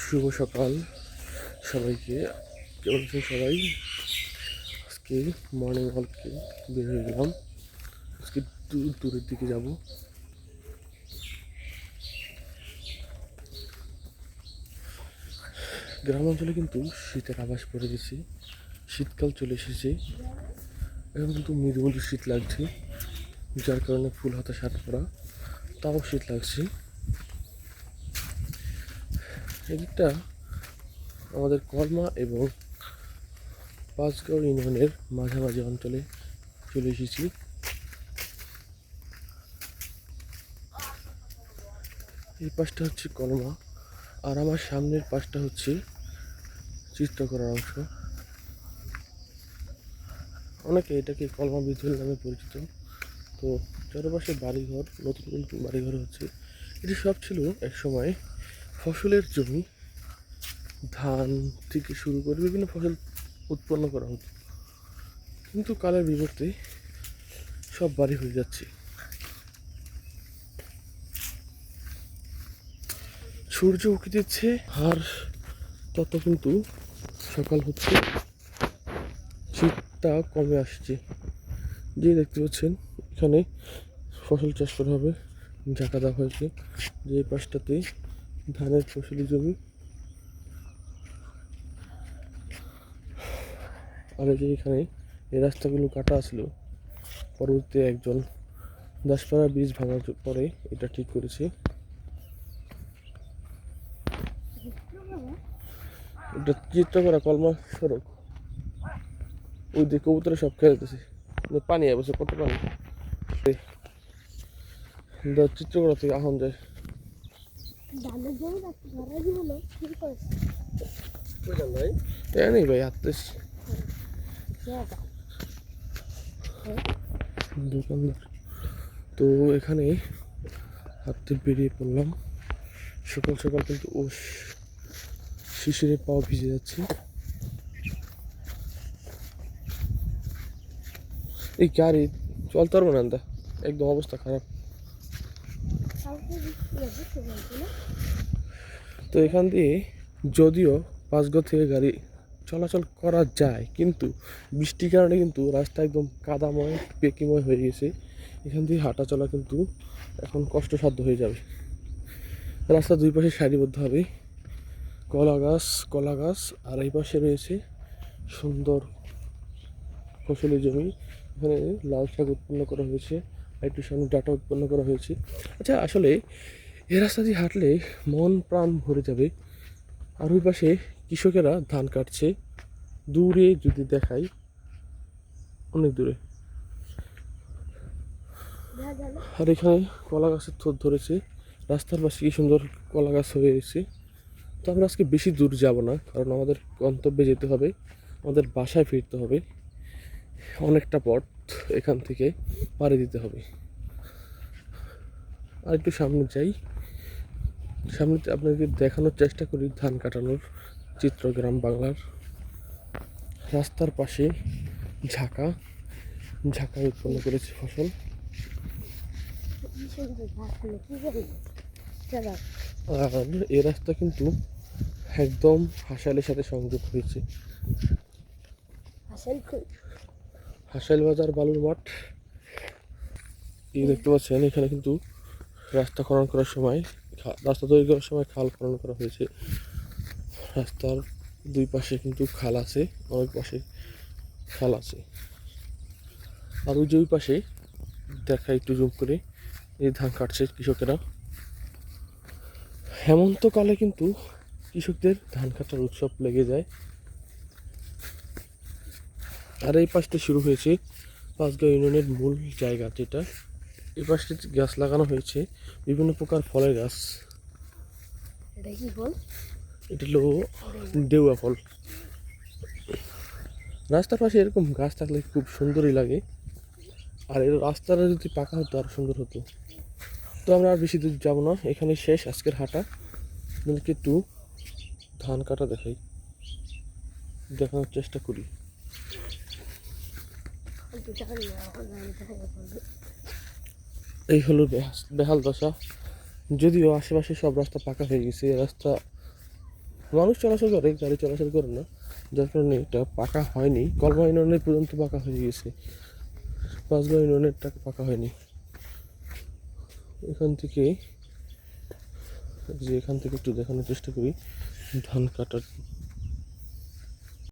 শুভ সকাল সবাইকে। কেমন আছেন সবাই? আজকে মর্নিং ওয়ার্কে বের হয়ে গেলাম। আজকে দূরের দিকে যাব। গ্রাম অঞ্চলে কিন্তু শীতের আভাস পড়ে গেছে, শীতকাল চলে এসেছে। এখন কিন্তু মৃদু মৃদু শীত লাগছে, যার কারণে ফুল হাতা শার্ট পরা, তাও শীত লাগছে। এদিকটা আমাদের কলমা এবং পাঁচগাঁও ইউনিয়নের মাঝামাঝি অঞ্চলে চলে এসেছি। এই পাশটা হচ্ছে কলমা, আর আমার সামনের পাশটা হচ্ছে চিত্রকরার অংশ। অনেকে এটাকে কলমা বিদ্যুৎ নামে পরিচিত। তো চারপাশে বাড়িঘর, নতুন নতুন বাড়িঘর হচ্ছে। এটি সব ছিল এক সময় ফসলের জমি। ধান থেকে শুরু করে বিভিন্ন ফসল উৎপন্ন করা হতো, কিন্তু কালের বিবর্তে সব বাড়ি হয়ে যাচ্ছে। সূর্য উঁকি দিচ্ছে, আর তত কিন্তু সকাল হচ্ছে, শীতটা কমে আসছে। যে দেখতে পাচ্ছেন এখানে ফসল চাষ করা হবে, ঝাঁকা দেওয়া হয়েছে। যে পাশটাতে ধানের ফসলি জমি, আর এই যে এখানে এই রাস্তাগুলো কাটা আসলো, পরবর্তী একজন দাসপাড়া ব্রিজ ভাঙার পরে এটা ঠিক করেছে। এটা চিত্র করা কলমা সড়ক। ওই দিকে কবুতরে সব খেলতেছে, পানি আসছে, কত পানি। চিত্র করা থেকে আহন যায়। নেই ভাই, হাঁটতেছ দোকানদার। তো এখানে হাঁটতে বেরিয়ে পড়লাম সকাল সকাল, কিন্তু ও শিশিরে পাও ভিজে যাচ্ছে। এই গাড়ি চলতে পারবো না, একদম অবস্থা খারাপ। তো এখান দিয়ে যদিও পাঁচগাঁও থেকে গাড়ি চলাচল করা যায়, কিন্তু বৃষ্টির কারণে কিন্তু রাস্তা একদম কাদাময় পেকিময় হয়ে গেছে। এখান দিয়ে হাঁটা চলা কিন্তু এখন কষ্টসাধ্য হয়ে যাবে। রাস্তা দুই পাশে সারিবদ্ধভাবে কলা গাছ, আর এই পাশে রয়েছে সুন্দর ফসলি জমি। এখানে লাল শাক উৎপন্ন করা হয়েছে, আর একটু সামনে ডাটা উৎপন্ন করা হয়েছে। আচ্ছা, আসলে এই রাস্তা দিয়ে হাঁটলে মন প্রাণ ভরে যাবে। আর ওই পাশে কৃষকেরা ধান কাটছে, দূরে যদি দেখাই অনেক দূরে। আর এখানে কলা গাছের থোর ধরেছে, রাস্তার পাশে কি সুন্দর কলা গাছ হয়ে গেছে। তো আমরা আজকে বেশি দূর যাব না, কারণ আমাদের গন্তব্যে যেতে হবে, আমাদের বাসায় ফিরতে হবে। অনেকটা পথ এখান থেকে পাড়ি দিতে হবে। আর একটু সামনে যাই, সামনেতে আপনাদের দেখানোর চেষ্টা করি ধান কাটানোর চিত্র গ্রাম বাংলার। রাস্তার পাশে ঝাঁকা উৎপন্ন করেছে ফসল। আর এই রাস্তা কিন্তু একদম হাসাইলের সাথে সংযোগ হয়েছে। হাসাইল বাজার বালুর মাঠ এই দেখতে পাচ্ছেন। এখানে কিন্তু রাস্তা খনন করার সময়, রাস্তা তৈরি করার সময় খাল খনন করা হয়েছে। রাস্তার দুই পাশে কিন্তু খাল আছে, অনেক পাশে খাল আছে। আর ওই যে ওই পাশে দেখা একটু জুম করে, এই ধান কাটছে কৃষকেরা। হেমন্তকালে কিন্তু কৃষকদের ধান কাটার উৎসব লেগে যায়। আর এই পাশটা শুরু হয়েছে পাঁচগাঁও ইউনিয়নের মূল জায়গা, যেটা এই পাশে গাছ লাগানো হয়েছে, বিভিন্ন প্রকার ফলের গাছ। এটা হলো দেউয়া ফল। রাস্তার পাশে এরকম গাছ থাকলে খুব সুন্দরই লাগে, আর এর রাস্তাটা যদি পাকা হতো আরো সুন্দর হতো। তো আমরা আর বেশি দূর যাবো না, এখানে শেষ আজকের হাঁটা। আপনাদেরকে একটু ধান কাটা দেখানোর চেষ্টা করি। এই হলো বেহাল দশা। যদিও আশেপাশে সব রাস্তা পাকা হয়ে গেছে, রাস্তা মানুষ চলাচল করে, গাড়ি চলাচল করে না, যার কারণে এটা পাকা হয়নি। কলমা ইউনিয়নের পর্যন্ত পাকা হয়ে গেছে, পাঁচগাঁও ইউনিয়নেরটা পাকা হয়নি। এখান থেকে এখান থেকে একটু দেখানোর চেষ্টা করি ধান কাটার